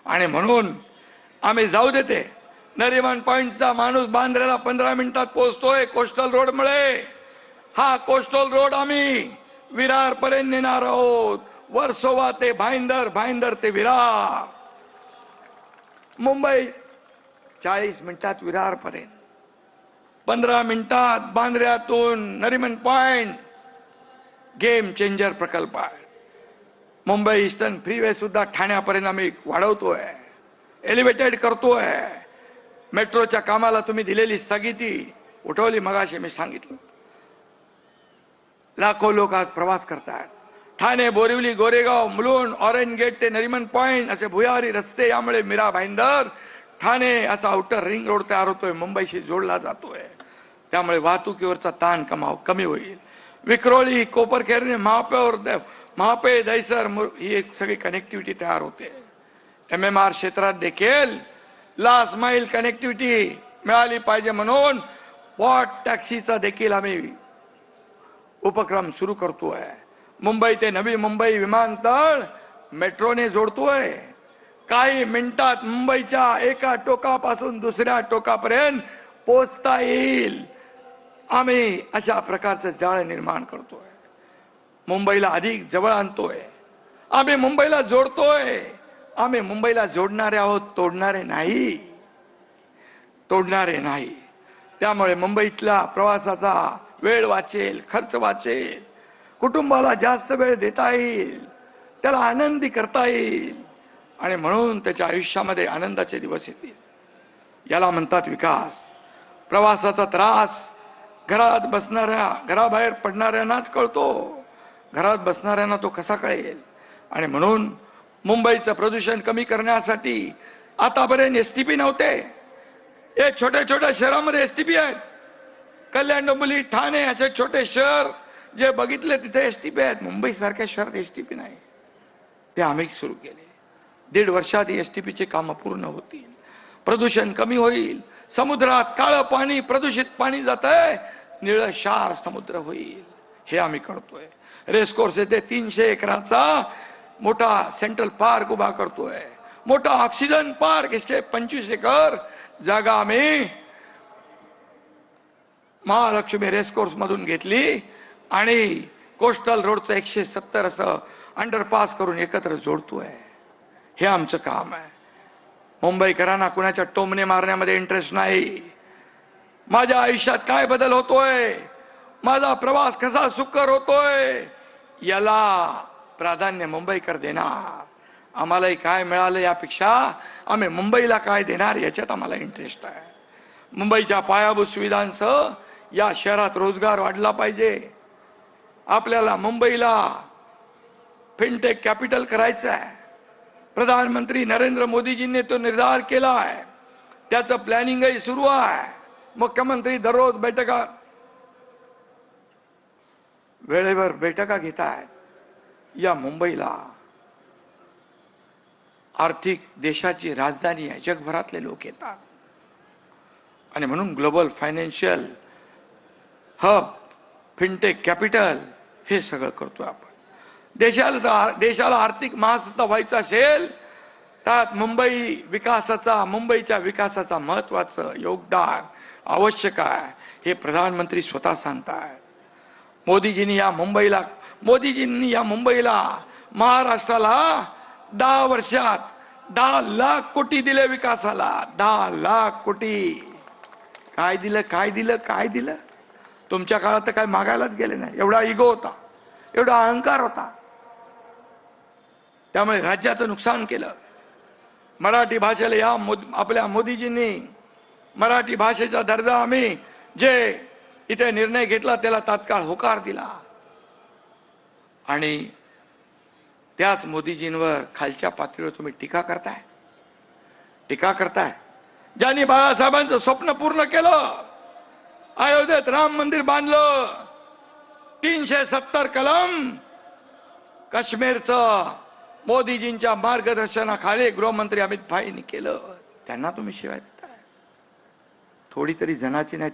आणि म्हणून आम्ही जाऊ देते. नरिमन पॉइंटचा माणूस बांद्र्याला 15 मिनिटात पोहोचतोय कोस्टल रोडमुळे. हा कोस्टल रोड आम्ही विरार पर्यंत नेणार आहोत. वर्सोवा ते भाईंदर, भाईंदर ते विरार. मुंबई 40 मिनिटात विरार पर्यंत, 15 मिनिटात बांद्र्यातून नरिमन पॉइंट. गेम चेंजर प्रकल्प आहे. मुंबई ईस्टर्न फ्रीवे सुद्धा ठाण्यापर्यंत आम्ही वाढवतोय, एलिव्हेटेड करतोय. मेट्रोच्या कामाला तुम्ही दिलेली स्थगिती उठवली. मगाशी मी सांगितलं, लाखो लोक आज प्रवास करतात. ठाणे, बोरिवली, गोरेगाव, मुलुंड, ऑरेंज गेट ते नरिमन पॉइंट असे भुयारी रस्ते, यामुळे मीरा भाईंदर ठाणे असा आउटर रिंग रोड तयार होतोय, मुंबईशी जोडला जातोय. त्यामुळे वाहतुकीवरचा ताण कमी होईल. विक्रोळी, कोपरखेरणे, महापे, दहिसर ही एक सगळी कनेक्टिव्हिटी तयार होते. MMR क्षेत्रात देखील लास्ट माईल कनेक्टिव्हिटी मिळाली पाहिजे म्हणून पॉट टॅक्सीचा देखील आम्ही उपक्रम सुरू करतोय. मुंबई ते नवी मुंबई विमानतळ मेट्रोने जोडतोय. काही मिनिटात मुंबईच्या एका टोकापासून दुसऱ्या टोकापर्यंत पोहोचता येईल. आम्ही अशा प्रकारचं जाळ निर्माण करतोय. मुंबईला अधिक जवळ आणतोय. आम्ही मुंबईला जोडतोय. आम्ही मुंबईला जोडणारे आहोत, तोडणारे नाही. तोडणारे नाही. त्यामुळे मुंबईतला प्रवासाचा वेळ वाचेल, खर्च वाचेल, कुटुंबाला जास्त वेळ देता येईल, त्याला आनंदी करता येईल आणि म्हणून त्याच्या आयुष्यामध्ये आनंदाचे दिवस येतील. याला म्हणतात विकास. प्रवासाचा त्रास घरात बसणाऱ्या, घराबाहेर पडणाऱ्यांनाच कळतो. घरात बसणाऱ्यांना तो कसा कळेल? आणि म्हणून मुंबईचं प्रदूषण कमी करण्यासाठी आतापर्यंत STP नव्हते. हे छोट्या छोट्या शहरामध्ये STP आहेत. कल्याण, डोंबिवली, ठाणे असे छोटे शहर जे बघितले तिथे STP आहेत. मुंबई सारख्या शहरात STP नाही. ते आम्ही सुरू केले. 1.5 वर्षात STPचे कामं पूर्ण होतील. प्रदूषण कमी होईल. समुद्रात काळं पाणी, प्रदूषित पाणी जात आहे, निळं शार समुद्र होईल. हे आम्ही करतोय. रेसकोर्स येथे 300 एकराचा मोठा सेंट्रल पार्क उभा करतोय. मोठा ऑक्सिजन पार्क, इसके 25 एकर जागा आम्ही महालक्ष्मी रेसकोर्स मधून घेतली आणि कोस्टल रोडचं 170 असं अंडरपास करून एकत्र जोडतोय. हे आमचं काम आहे. मुंबईकरांना कुणाच्या टोमणे मारण्यामध्ये इंटरेस्ट नाही. माझ्या आयुष्यात काय बदल होतोय, माझा प्रवास कसा सुकर होतोय, याला प्राधान्य मुंबईकर देणार. आम्हालाही काय मिळालं यापेक्षा आम्ही मुंबईला काय देणार याच्यात आम्हाला इंटरेस्ट आहे. मुंबईच्या पायाभूत सुविधांसह या शहरात रोजगार वाढला पाहिजे. आपल्याला मुंबईला फिनटेक कॅपिटल करायचं आहे. प्रधानमंत्री नरेंद्र मोदीजींनी तो निर्धार केला आहे. त्याचं प्लॅनिंगही सुरू आहे. मुख्यमंत्री दररोज बैठका, वेळेवर बैठका घेत आहेत. या मुंबईला आर्थिक देशाची राजधानी आहे. जगभरातले लोक येतात आणि म्हणून global financial hub, fintech capital हे सगळं करतोय आपण. देशाला आर्थिक महासत्ता व्हायचं असेल त्यात मुंबईच्या विकासाचा महत्वाचं योगदान आवश्यक आहे. हे प्रधानमंत्री स्वतः सांगतात. मोदीजींनी या मुंबईला महाराष्ट्राला 10 वर्षात 10 लाख कोटी दिले विकासाला. 10 लाख कोटी. काय दिलं? तुमच्या काळात तर काय मागायलाच गेले नाही. एवढा इगो होता, एवढा अहंकार होता. त्यामुळे राज्याचं नुकसान केलं. मराठी भाषेला आपल्या मोदीजींनी मराठी भाषेचा दर्जा आम्ही जे इथे निर्णय घेतला त्याला तात्काळ होकार दिला. आणि त्याच मोदीजींवर खालच्या पातळीवर तुम्ही टीका करताय. ज्यांनी बाळासाहेबांचं स्वप्न पूर्ण केलं, अयोध्येत राम मंदिर बांधलं, 370 कलम काश्मीरचं मोदीजींच्या मार्गदर्शनाखाली गृहमंत्री अमित भाईंनी केलं. त्यांना तुम्ही शिवाय देताय. थोडी तरी जनाची नाही.